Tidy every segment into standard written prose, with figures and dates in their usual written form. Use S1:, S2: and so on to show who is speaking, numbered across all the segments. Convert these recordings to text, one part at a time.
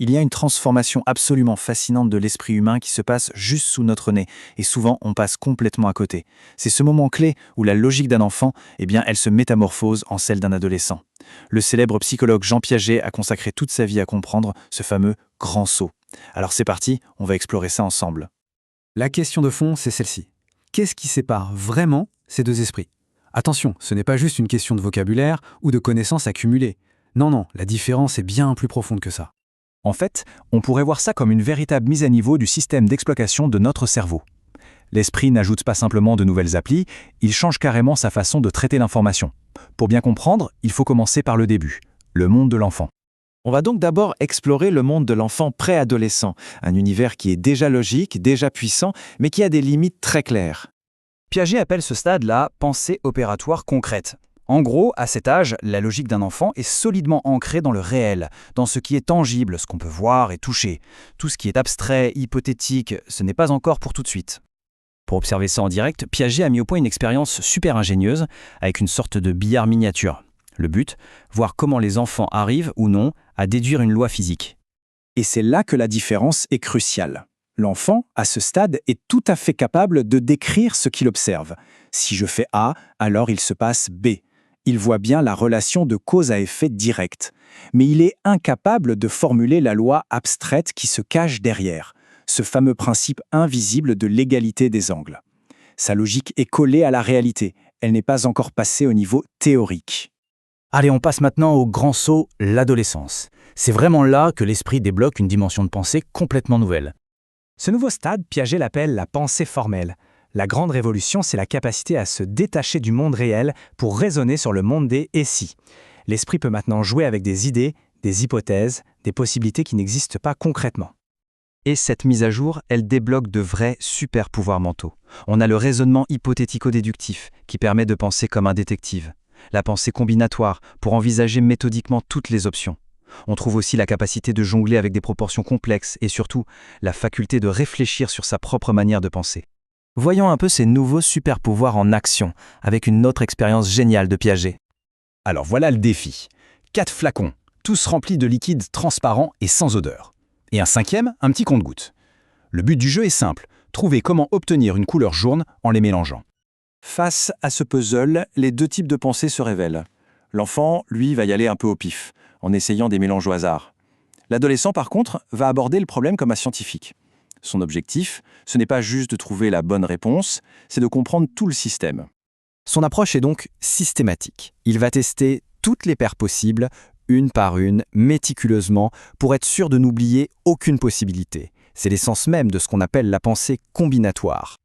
S1: Il y a une transformation absolument fascinante de l'esprit humain qui se passe juste sous notre nez, et souvent on passe complètement à côté. C'est ce moment clé où la logique d'un enfant, elle se métamorphose en celle d'un adolescent. Le célèbre psychologue Jean Piaget a consacré toute sa vie à comprendre ce fameux grand saut. Alors c'est parti, on va explorer ça ensemble.
S2: La question de fond, c'est celle-ci. Qu'est-ce qui sépare vraiment ces deux esprits? Attention, ce n'est pas juste une question de vocabulaire ou de connaissances accumulées. Non, la différence est bien plus profonde que ça.
S1: En fait, on pourrait voir ça comme une véritable mise à niveau du système d'exploitation de notre cerveau. L'esprit n'ajoute pas simplement de nouvelles applis, il change carrément sa façon de traiter l'information. Pour bien comprendre, il faut commencer par le début, le monde de l'enfant. On va donc d'abord explorer le monde de l'enfant préadolescent, un univers qui est déjà logique, déjà puissant, mais qui a des limites très claires.
S3: Piaget appelle ce stade la pensée opératoire concrète. En gros, à cet âge, la logique d'un enfant est solidement ancrée dans le réel, dans ce qui est tangible, ce qu'on peut voir et toucher. Tout ce qui est abstrait, hypothétique, ce n'est pas encore pour tout de suite. Pour observer ça en direct, Piaget a mis au point une expérience super ingénieuse, avec une sorte de billard miniature. Le but, voir comment les enfants arrivent ou non à déduire une loi physique.
S1: Et c'est là que la différence est cruciale. L'enfant, à ce stade, est tout à fait capable de décrire ce qu'il observe. Si je fais A, alors il se passe B. Il voit bien la relation de cause à effet direct. Mais il est incapable de formuler la loi abstraite qui se cache derrière, ce fameux principe invisible de l'égalité des angles. Sa logique est collée à la réalité. Elle n'est pas encore passée au niveau théorique.
S3: Allez, on passe maintenant au grand saut, l'adolescence. C'est vraiment là que l'esprit débloque une dimension de pensée complètement nouvelle.
S4: Ce nouveau stade, Piaget l'appelle la pensée formelle. La grande révolution, c'est la capacité à se détacher du monde réel pour raisonner sur le monde des « et si ». L'esprit peut maintenant jouer avec des idées, des hypothèses, des possibilités qui n'existent pas concrètement.
S3: Et cette mise à jour, elle débloque de vrais super pouvoirs mentaux. On a le raisonnement hypothético-déductif, qui permet de penser comme un détective. La pensée combinatoire, pour envisager méthodiquement toutes les options. On trouve aussi la capacité de jongler avec des proportions complexes et surtout, la faculté de réfléchir sur sa propre manière de penser. Voyons un peu ces nouveaux super-pouvoirs en action, avec une autre expérience géniale de Piaget.
S5: Alors voilà le défi. 4 flacons, tous remplis de liquide transparent et sans odeur. Et un 5e, un petit compte-gouttes. Le but du jeu est simple, trouver comment obtenir une couleur jaune en les mélangeant.
S1: Face à ce puzzle, les deux types de pensée se révèlent. L'enfant, lui, va y aller un peu au pif, en essayant des mélanges au hasard. L'adolescent, par contre, va aborder le problème comme un scientifique. Son objectif, ce n'est pas juste de trouver la bonne réponse, c'est de comprendre tout le système.
S3: Son approche est donc systématique. Il va tester toutes les paires possibles, une par une, méticuleusement, pour être sûr de n'oublier aucune possibilité. C'est l'essence même de ce qu'on appelle la pensée combinatoire.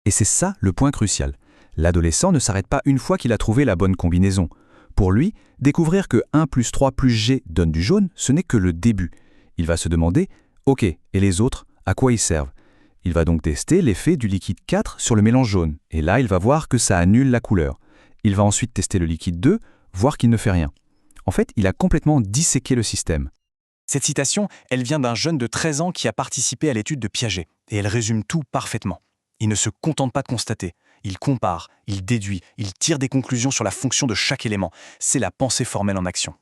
S2: Et c'est ça le point crucial. L'adolescent ne s'arrête pas une fois qu'il a trouvé la bonne combinaison. Pour lui, découvrir que 1 + 3 + G donne du jaune, ce n'est que le début. Il va se demander « Ok, et les autres, à quoi ils servent ?» Il va donc tester l'effet du liquide 4 sur le mélange jaune, et là il va voir que ça annule la couleur. Il va ensuite tester le liquide 2, voir qu'il ne fait rien. En fait, il a complètement disséqué le système.
S1: Cette citation, elle vient d'un jeune de 13 ans qui a participé à l'étude de Piaget, et elle résume tout parfaitement. Il ne se contente pas de constater, il compare, il déduit, il tire des conclusions sur la fonction de chaque élément. C'est la pensée formelle en action.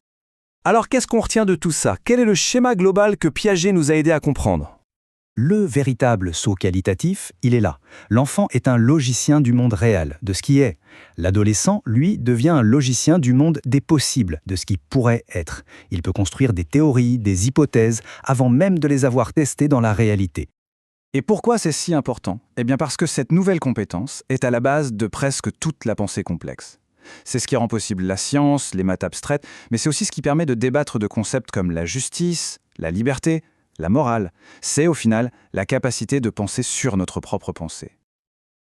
S3: Alors qu'est-ce qu'on retient de tout ça? Quel est le schéma global que Piaget nous a aidé à comprendre?
S6: Le véritable saut qualitatif, il est là. L'enfant est un logicien du monde réel, de ce qui est. L'adolescent, lui, devient un logicien du monde des possibles, de ce qui pourrait être. Il peut construire des théories, des hypothèses, avant même de les avoir testées dans la réalité.
S1: Et pourquoi c'est si important? Eh bien parce que cette nouvelle compétence est à la base de presque toute la pensée complexe. C'est ce qui rend possible la science, les maths abstraites, mais c'est aussi ce qui permet de débattre de concepts comme la justice, la liberté, la morale. C'est au final la capacité de penser sur notre propre pensée.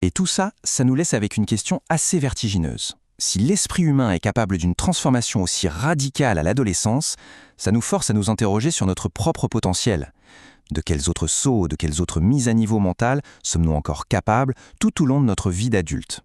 S5: Et tout ça, ça nous laisse avec une question assez vertigineuse. Si l'esprit humain est capable d'une transformation aussi radicale à l'adolescence, ça nous force à nous interroger sur notre propre potentiel. De quels autres sauts, de quelles autres mises à niveau mentales sommes-nous encore capables tout au long de notre vie d'adulte?